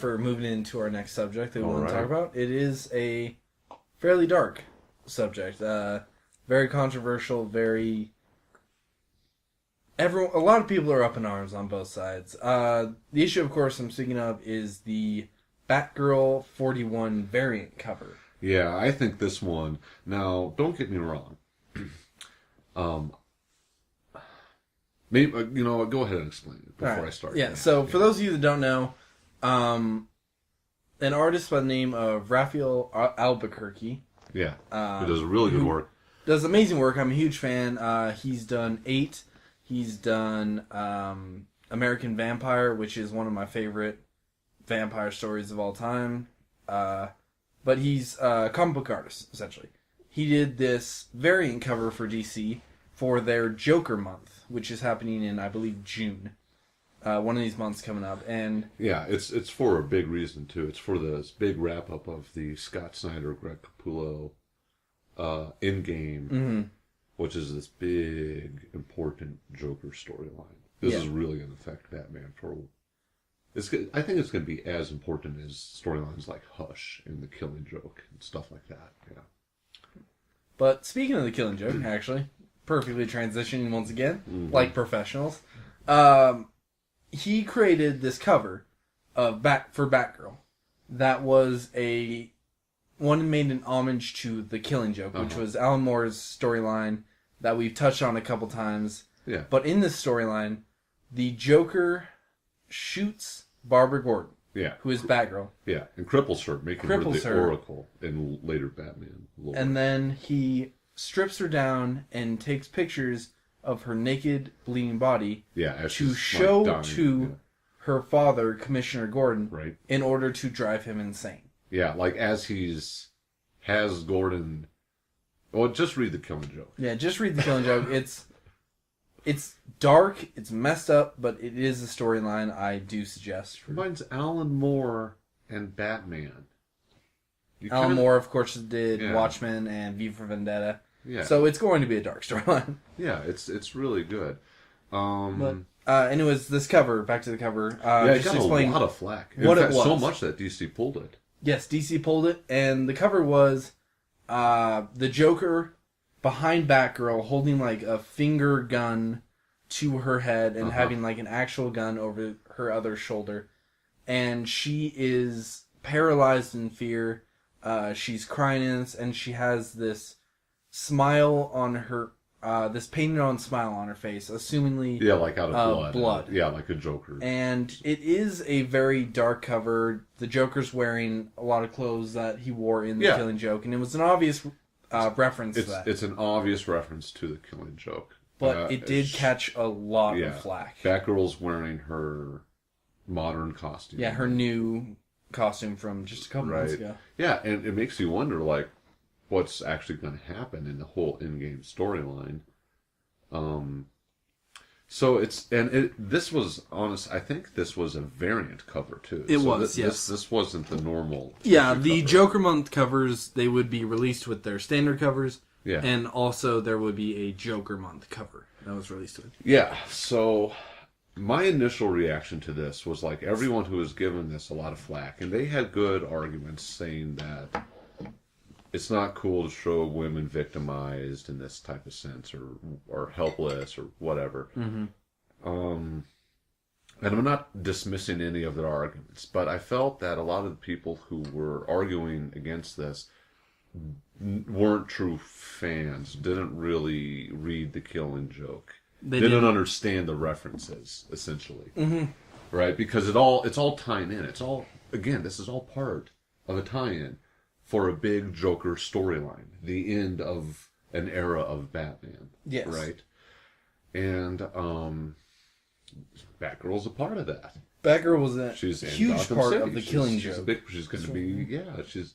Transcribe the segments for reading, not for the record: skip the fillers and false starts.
for moving into our next subject that we want to talk about. It is a fairly dark subject. Very controversial, a lot of people are up in arms on both sides. The issue, of course, I'm speaking of is the Batgirl 41 variant cover. Yeah, I think this one... Now, don't get me wrong. Maybe go ahead and explain it before I start. Yeah, so for those of you that don't know, an artist by the name of Raphael Albuquerque. Yeah, who does really good work. Does amazing work. I'm a huge fan. He's done 8. He's done American Vampire, which is one of my favorite vampire stories of all time. But he's a comic book artist, essentially. He did this variant cover for DC for their Joker month, which is happening in, I believe, June. One of these months coming up. And yeah, it's for a big reason, too. It's for this big wrap-up of the Scott Snyder, Greg Capullo Endgame, which is this big, important Joker storyline. This is really going to affect Batman for... I think it's going to be as important as storylines like Hush and The Killing Joke and stuff like that. Yeah. But speaking of The Killing Joke, actually, perfectly transitioning once again, like professionals, he created this cover of for Batgirl that was one made an homage to The Killing Joke, which was Alan Moore's storyline that we've touched on a couple times. Yeah. But in this storyline, the Joker shoots Barbara Gordon, who is Batgirl. Yeah, and cripples her, making her the Oracle in later Batman lore. And then he strips her down and takes pictures of her naked, bleeding body to show to her father, Commissioner Gordon, in order to drive him insane. Yeah, like as has Gordon... Well, just read The Killing Joke. Yeah, just read The Killing Joke. It's dark, it's messed up, but it is a storyline I do suggest. Combines Alan Moore and Batman. Alan Moore, of course, did Watchmen and V for Vendetta. Yeah. So it's going to be a dark storyline. Yeah, it's really good. Anyways, this cover, back to the cover. It got a lot of flack. In fact, so much that DC pulled it. Yes, DC pulled it, and the cover was the Joker behind Batgirl holding like a finger gun to her head and having like an actual gun over her other shoulder. And she is paralyzed in fear. She's crying in this, and she has this smile on her, this painted on smile on her face, assumingly like out of blood. Yeah, like a Joker. And it is a very dark cover. The Joker's wearing a lot of clothes that he wore in The Killing Joke, and it was an obvious reference to that. It's an obvious reference to The Killing Joke. But it did catch a lot of flack. Batgirl's wearing her modern costume. Yeah, her new costume from just a couple months ago. Yeah, and it makes you wonder, like, what's actually going to happen in the whole in-game storyline. So this was honest. I think this was a variant cover too. This wasn't the normal. Yeah, the cover. Joker month covers, they would be released with their standard covers. Yeah, and also there would be a Joker month cover that was released with. Yeah, so my initial reaction to this was like everyone who was given this a lot of flack, and they had good arguments saying that it's not cool to show women victimized in this type of sense, or helpless, or whatever. And I'm not dismissing any of their arguments, but I felt that a lot of the people who were arguing against this weren't true fans, didn't really read The Killing Joke, didn't understand the references, essentially. Right? Because it's all tying in. This is all part of a tie-in for a big Joker storyline, the end of an era of Batman. Yes. Right? And Batgirl's a part of that. Batgirl was a huge part of The Killing Joke. She's going to be, she's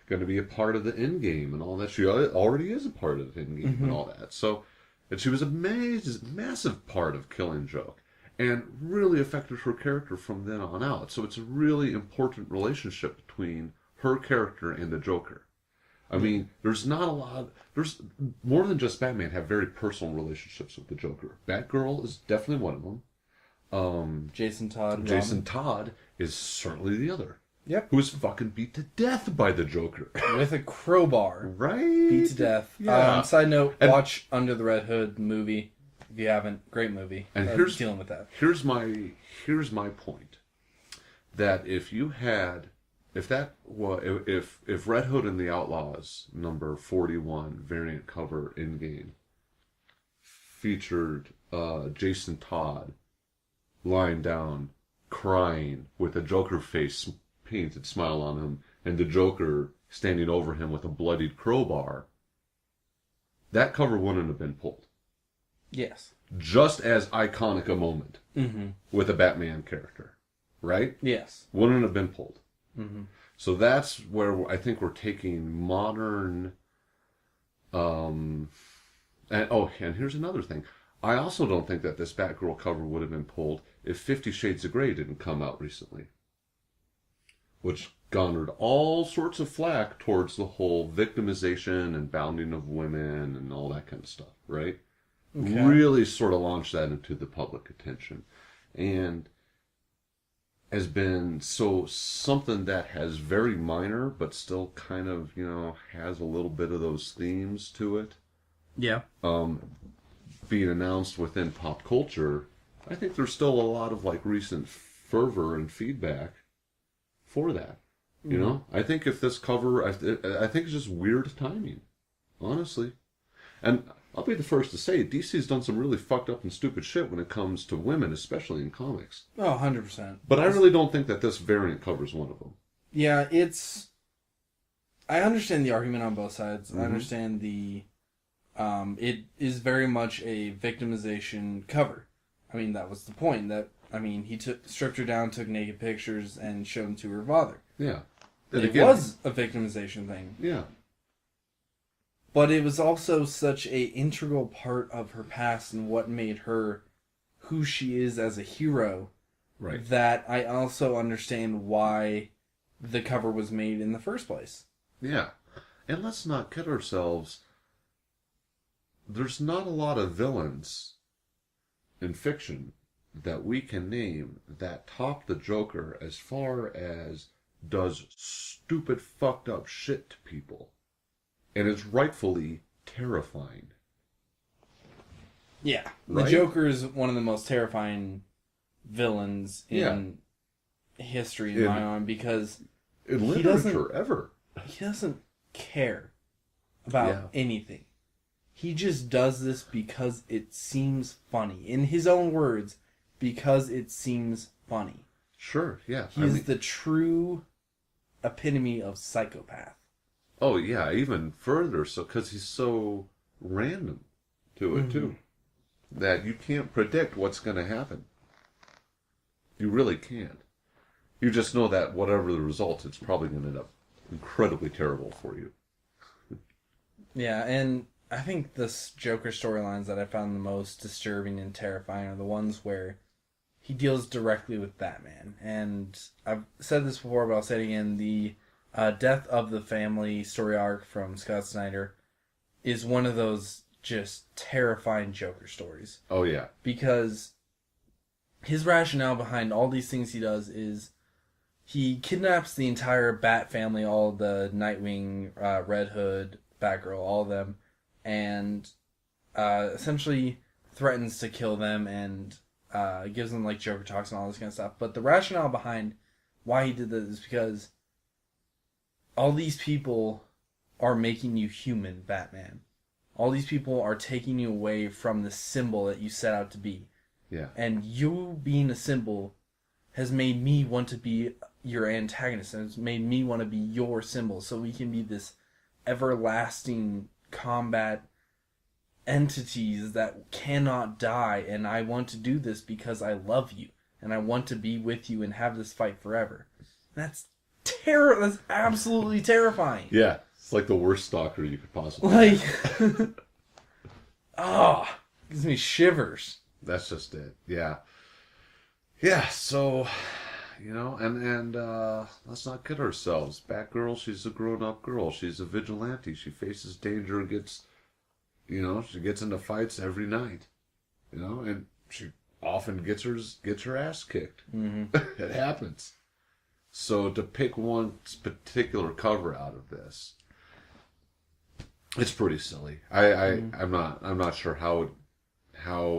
going to be a part of the Endgame and all that. She already is a part of the Endgame and all that. So, and she was a massive part of Killing Joke, and really affected her character from then on out. So it's a really important relationship between her character and the Joker. I mean, there's more than just Batman have very personal relationships with the Joker. Batgirl is definitely one of them. Jason Todd. is certainly the other. Yep. Who was fucking beat to death by the Joker. With a crowbar. Right? Beat to death. Yeah. Side note, watch Under the Red Hood movie. If you haven't, great movie. And here's dealing with that. Here's my point. That if Red Hood and the Outlaws number 41 variant cover in game featured Jason Todd lying down crying with a Joker face painted smile on him and the Joker standing over him with a bloodied crowbar, that cover wouldn't have been pulled. Yes. Just as iconic a moment with a Batman character, right? Yes. Wouldn't have been pulled. Mm-hmm. So that's where I think we're taking modern. And here's another thing. I also don't think that this Batgirl cover would have been pulled if 50 Shades of Grey didn't come out recently, which garnered all sorts of flack towards the whole victimization and bounding of women and all that kind of stuff, right? Okay. Really sort of launched that into the public attention. And has been something that has very minor, but still kind of, has a little bit of those themes to it. Yeah. Being announced within pop culture, I think there's still a lot of recent fervor and feedback for that. You know, I think if this cover, I think it's just weird timing, honestly. And I'll be the first to say, DC's done some really fucked up and stupid shit when it comes to women, especially in comics. Oh, 100%. But I really don't think that this variant covers one of them. Yeah, I understand the argument on both sides. I understand it is very much a victimization cover. I mean, that was the point. He stripped her down, took naked pictures, and showed them to her father. Yeah. It was a victimization thing. Yeah. But it was also such a integral part of her past and what made her who she is as a hero. Right. That I also understand why the cover was made in the first place. Yeah. And let's not kid ourselves. There's not a lot of villains in fiction that we can name that top the Joker as far as does stupid, fucked up shit to people. And it's rightfully terrifying. Yeah. Right? The Joker is one of the most terrifying villains in history, in my mind, because in literature ever. He doesn't care about anything. He just does this because it seems funny. In his own words, because it seems funny. Sure, yeah. He's the true epitome of psychopath. Oh, yeah, even further, so because he's so random to it, too. That you can't predict what's going to happen. You really can't. You just know that whatever the result, it's probably going to end up incredibly terrible for you. Yeah, and I think the Joker storylines that I found the most disturbing and terrifying are the ones where he deals directly with Batman. And I've said this before, but I'll say it again. The Death of the Family story arc from Scott Snyder is one of those just terrifying Joker stories. Oh, yeah. Because his rationale behind all these things he does is he kidnaps the entire Bat family, all the Nightwing, Red Hood, Batgirl, all of them, and essentially threatens to kill them and gives them Joker talks and all this kind of stuff. But the rationale behind why he did this is because all these people are making you human, Batman. All these people are taking you away from the symbol that you set out to be. Yeah. And you being a symbol has made me want to be your antagonist, and it's made me want to be your symbol, so we can be this everlasting combat entities that cannot die, and I want to do this because I love you, and I want to be with you and have this fight forever. That's That's absolutely terrifying. Yeah, it's like the worst stalker you could possibly have. Gives me shivers. That's just it. Yeah. Yeah, so, and let's not kid ourselves. Batgirl, she's a grown-up girl. She's a vigilante. She faces danger and gets into fights every night. And she often gets her ass kicked. Mm-hmm. It happens. So to pick one particular cover out of this, it's pretty silly. I'm not sure how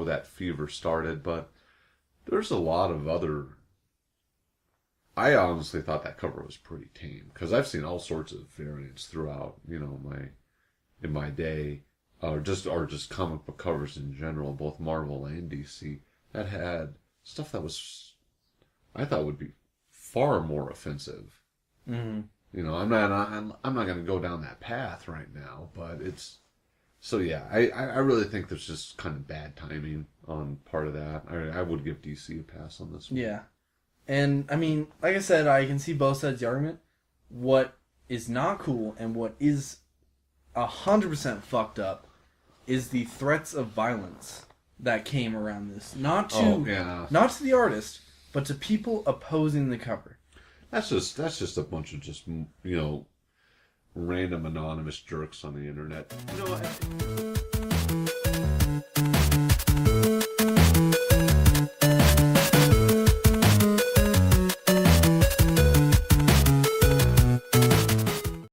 that fever started, but there's a lot of other. I honestly thought that cover was pretty tame because I've seen all sorts of variants throughout, in my day, or just comic book covers in general, both Marvel and DC, that had stuff that I thought would be far more offensive. Mm-hmm. I'm not going to go down that path right now, but it's so yeah. I really think there's just kind of bad timing on part of that. I would give DC a pass on this one. Yeah. And, I mean, like I said, I can see both sides of the argument. What is not cool and what is 100% fucked up is the threats of violence that came around this. Not to the artist, but to people opposing the cover. That's just a bunch of just, random anonymous jerks on the internet.